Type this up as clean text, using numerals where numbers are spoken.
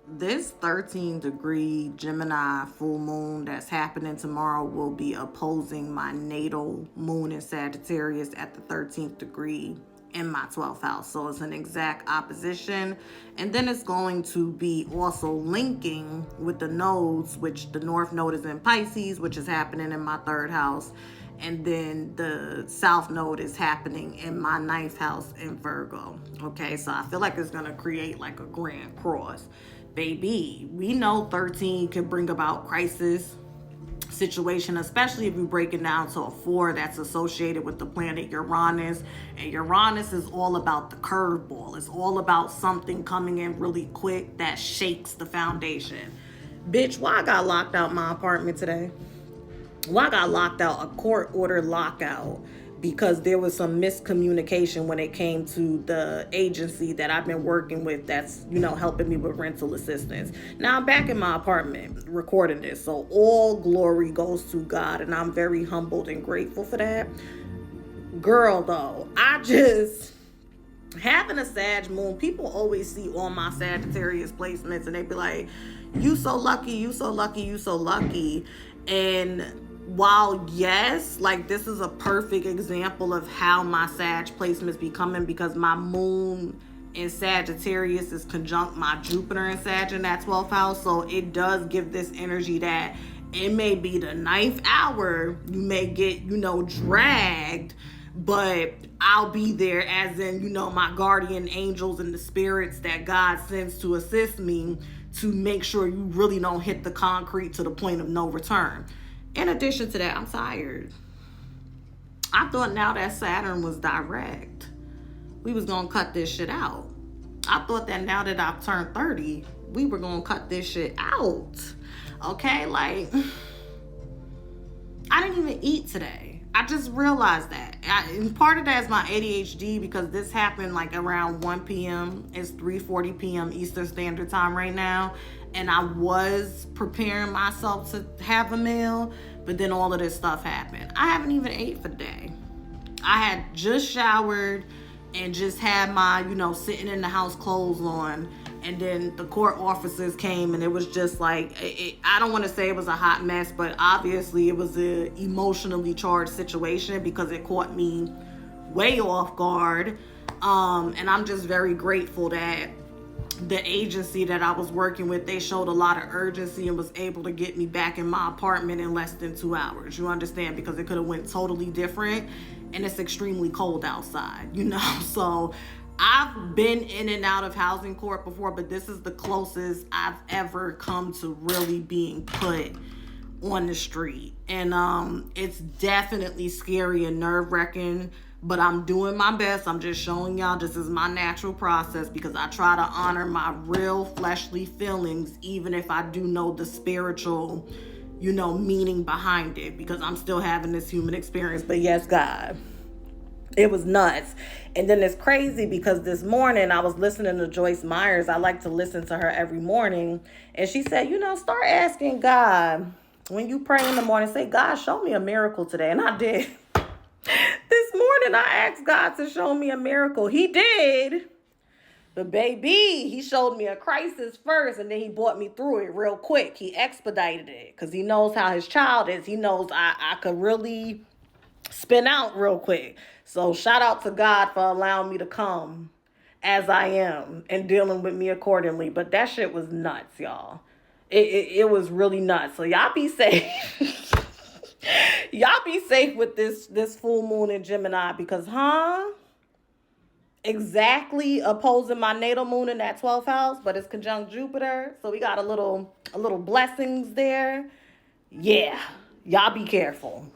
This 13-degree Gemini full moon that's happening tomorrow will be opposing my natal moon in Sagittarius at the 13th degree in my 12th house. So it's an exact opposition. And then it's going to be also linking with the nodes, which the North Node is in Pisces, which is happening in my 3rd house. And then the South Node is happening in my 9th house in Virgo. Okay, so I feel like it's going to create like a grand cross. Baby, we know 13 can bring about crisis situation, especially if you break it down to a 4 that's associated with the planet Uranus. And Uranus is all about the curveball. It's all about something coming in really quick that shakes the foundation. Bitch, why I got locked out my apartment today? Well, I got locked out, a court order lockout, because there was some miscommunication when it came to the agency that I've been working with that's, helping me with rental assistance. Now I'm back in my apartment recording this, so all glory goes to God, and I'm very humbled and grateful for that. Girl, though, having a Sag moon, people always see all my Sagittarius placements and they be like, you so lucky, you so lucky, you so lucky. And while yes, like this is a perfect example of how my Sag placements be coming, because my moon in Sagittarius is conjunct my Jupiter in Sag in that 12th house. So it does give this energy that it may be the 9th hour, you may get, dragged, but I'll be there, as in, my guardian angels and the spirits that God sends to assist me to make sure you really don't hit the concrete to the point of no return. In addition to that, I'm tired. I thought now that Saturn was direct, we was going to cut this shit out. I thought that now that I've turned 30, we were going to cut this shit out. Okay? Like, I didn't even eat today. I just realized that. And part of that is my ADHD, because this happened like around 1 p.m. It's 3:40 p.m. Eastern Standard Time right now. And I was preparing myself to have a meal, but then all of this stuff happened. I haven't even ate for the day. I had just showered and just had my, sitting in the house clothes on. And then the court officers came, and it was just like, I don't want to say it was a hot mess, but obviously it was an emotionally charged situation because it caught me way off guard. And I'm just very grateful that the agency that I was working with, they showed a lot of urgency and was able to get me back in my apartment in less than 2 hours. You understand? Because it could have went totally different, and it's extremely cold outside, So I've been in and out of housing court before, but this is the closest I've ever come to really being put on the street. And it's definitely scary and nerve-wracking, but I'm doing my best. I'm just showing y'all this is my natural process, because I try to honor my real fleshly feelings, even if I do know the spiritual, meaning behind it, because I'm still having this human experience. But yes, God, it was nuts. And then it's crazy because this morning I was listening to Joyce Myers. I like to listen to her every morning. And she said, start asking God, when you pray in the morning, say, God, show me a miracle today. And I did. This morning I asked God to show me a miracle. He did. But baby, he showed me a crisis first, and then he brought me through it real quick. He expedited it because he knows how his child is. He knows I could really spin out real quick. So shout out to God for allowing me to come as I am and dealing with me accordingly. But that shit was nuts, y'all. It was really nuts. So y'all be safe. Y'all be safe with this full moon in Gemini, because exactly opposing my natal moon in that 12th house, but it's conjunct Jupiter. So we got a little blessings there. Yeah. Y'all be careful.